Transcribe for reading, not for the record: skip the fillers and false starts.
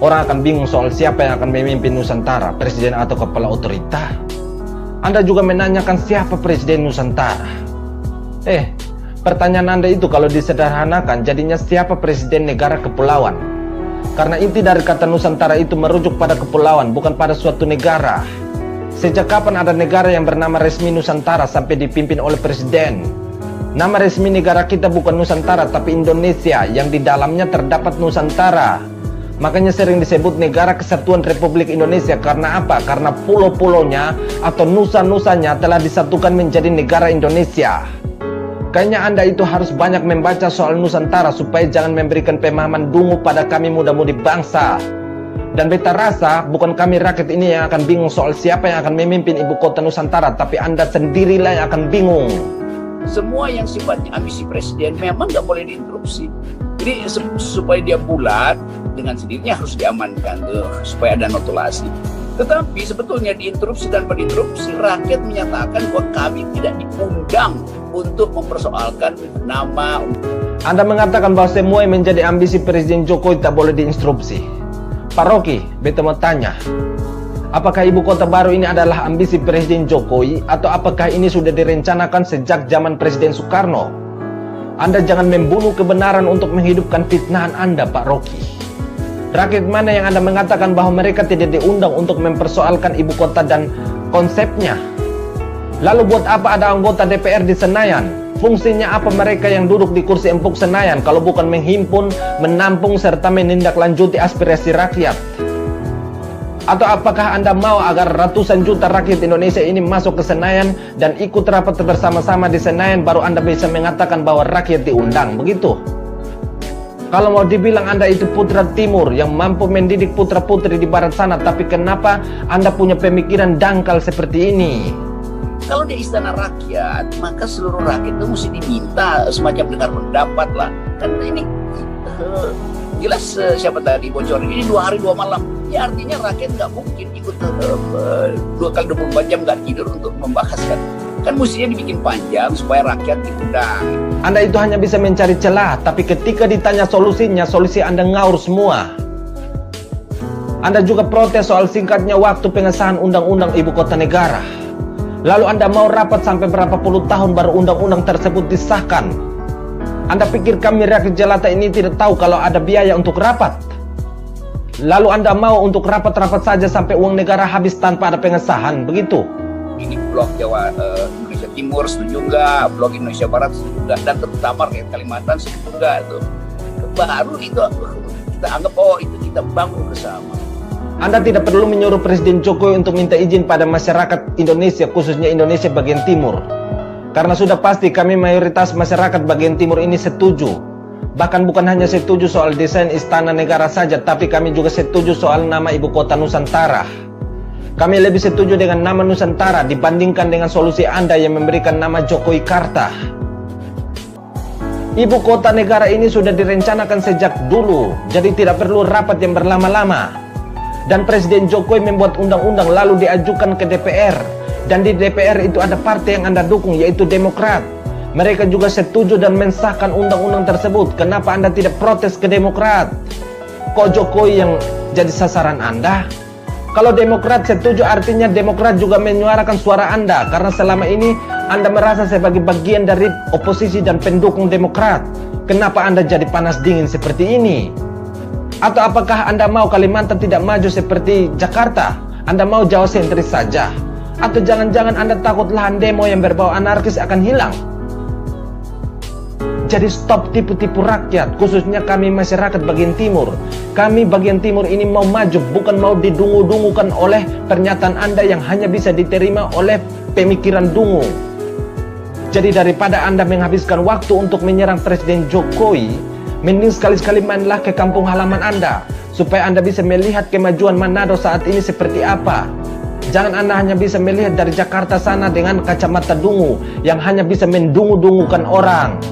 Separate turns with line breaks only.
Orang akan bingung soal siapa yang akan memimpin Nusantara, presiden atau kepala otorita. Anda juga menanyakan siapa presiden Nusantara. Pertanyaan Anda itu kalau disederhanakan jadinya siapa presiden negara kepulauan. Karena inti dari kata Nusantara itu merujuk pada kepulauan, bukan pada suatu negara. Sejak kapan ada negara yang bernama resmi Nusantara sampai dipimpin oleh presiden? Nama resmi negara kita bukan Nusantara tapi Indonesia, yang di dalamnya terdapat Nusantara. Makanya sering disebut Negara Kesatuan Republik Indonesia. Karena apa? Karena pulau-pulaunya atau nusa-nusanya telah disatukan menjadi negara Indonesia. Kayaknya Anda itu harus banyak membaca soal Nusantara supaya jangan memberikan pemahaman dungu pada kami muda-mudi bangsa. Dan beta rasa bukan kami rakyat ini yang akan bingung soal siapa yang akan memimpin ibu kota Nusantara, tapi Anda sendirilah yang akan bingung.
Semua yang sifatnya ambisi presiden memang nggak boleh diinterupsi. Jadi supaya dia bulat, dengan sendirinya harus diamankan supaya ada notulasi. Tetapi sebetulnya diinterupsi tanpa diinterupsi, rakyat menyatakan bahwa kami tidak diundang untuk mempersoalkan nama.
Anda mengatakan bahwa semua yang menjadi ambisi Presiden Jokowi tak boleh diinstruksi. Pak Rocky, beta mau tanya, apakah ibu kota baru ini adalah ambisi Presiden Jokowi atau apakah ini sudah direncanakan sejak zaman Presiden Soekarno? Anda jangan membunuh kebenaran untuk menghidupkan fitnahan Anda, Pak Rocky. Rakyat mana yang Anda mengatakan bahwa mereka tidak diundang untuk mempersoalkan ibu kota dan konsepnya? Lalu buat apa ada anggota DPR di Senayan? Fungsinya apa mereka yang duduk di kursi empuk Senayan kalau bukan menghimpun, menampung, serta menindaklanjuti aspirasi rakyat? Atau apakah Anda mau agar ratusan juta rakyat Indonesia ini masuk ke Senayan dan ikut rapat bersama-sama di Senayan baru Anda bisa mengatakan bahwa rakyat diundang, begitu? Kalau mau dibilang Anda itu putra timur yang mampu mendidik putra-putri di barat sana, tapi kenapa Anda punya pemikiran dangkal seperti ini?
Kalau di istana rakyat, maka seluruh rakyat itu mesti diminta semacam dengar pendapat lah. Kan ini jelas siapa tadi bocorin, ini 2 hari 2 malam. Ya artinya rakyat nggak mungkin ikut 2 kali 24 jam nggak tidur untuk membahas kan. Kan mestinya dibikin panjang supaya rakyat diundang.
Anda itu hanya bisa mencari celah, tapi ketika ditanya solusinya, solusi Anda ngaur semua. Anda juga protes soal singkatnya waktu pengesahan undang-undang ibu kota negara. Lalu Anda mau rapat sampai berapa puluh tahun baru undang-undang tersebut disahkan. Anda pikir kami rakyat jelata ini tidak tahu kalau ada biaya untuk rapat? Lalu Anda mau untuk rapat-rapat saja sampai uang negara habis tanpa ada pengesahan, begitu?
Ini blok Jawa Indonesia Timur setuju nggak, blok Indonesia Barat setuju nggak, dan terutama rakyat Kalimantan setuju nggak tuh. Baru itu kita anggap itu kita bangun bersama.
Anda tidak perlu menyuruh Presiden Jokowi untuk minta izin pada masyarakat Indonesia, khususnya Indonesia bagian timur. Karena sudah pasti kami mayoritas masyarakat bagian timur ini setuju. Bahkan bukan hanya setuju soal desain istana negara saja, tapi kami juga setuju soal nama ibu kota Nusantara. Kami lebih setuju dengan nama Nusantara dibandingkan dengan solusi Anda yang memberikan nama Jokowi-Karta. Ibu kota negara ini sudah direncanakan sejak dulu, jadi tidak perlu rapat yang berlama-lama. Dan Presiden Jokowi membuat undang-undang lalu diajukan ke DPR. Dan di DPR itu ada partai yang Anda dukung, yaitu Demokrat. Mereka juga setuju dan mensahkan undang-undang tersebut. Kenapa Anda tidak protes ke Demokrat? Kok Jokowi yang jadi sasaran Anda? Kalau Demokrat setuju artinya Demokrat juga menyuarakan suara Anda. Karena selama ini Anda merasa sebagai bagian dari oposisi dan pendukung Demokrat. Kenapa Anda jadi panas dingin seperti ini? Atau apakah Anda mau Kalimantan tidak maju seperti Jakarta? Anda mau Jawa sentris saja? Atau jangan-jangan Anda takut lahan demo yang berbau anarkis akan hilang? Jadi stop tipu-tipu rakyat, khususnya kami masyarakat bagian timur. Kami bagian timur ini mau maju, bukan mau didungu-dungukan oleh pernyataan Anda yang hanya bisa diterima oleh pemikiran dungu. Jadi daripada Anda menghabiskan waktu untuk menyerang Presiden Jokowi, mending sekali-sekali mainlah ke kampung halaman Anda, supaya Anda bisa melihat kemajuan Manado saat ini seperti apa. Jangan Anda hanya bisa melihat dari Jakarta sana dengan kacamata dungu, yang hanya bisa mendungu-dungukan orang.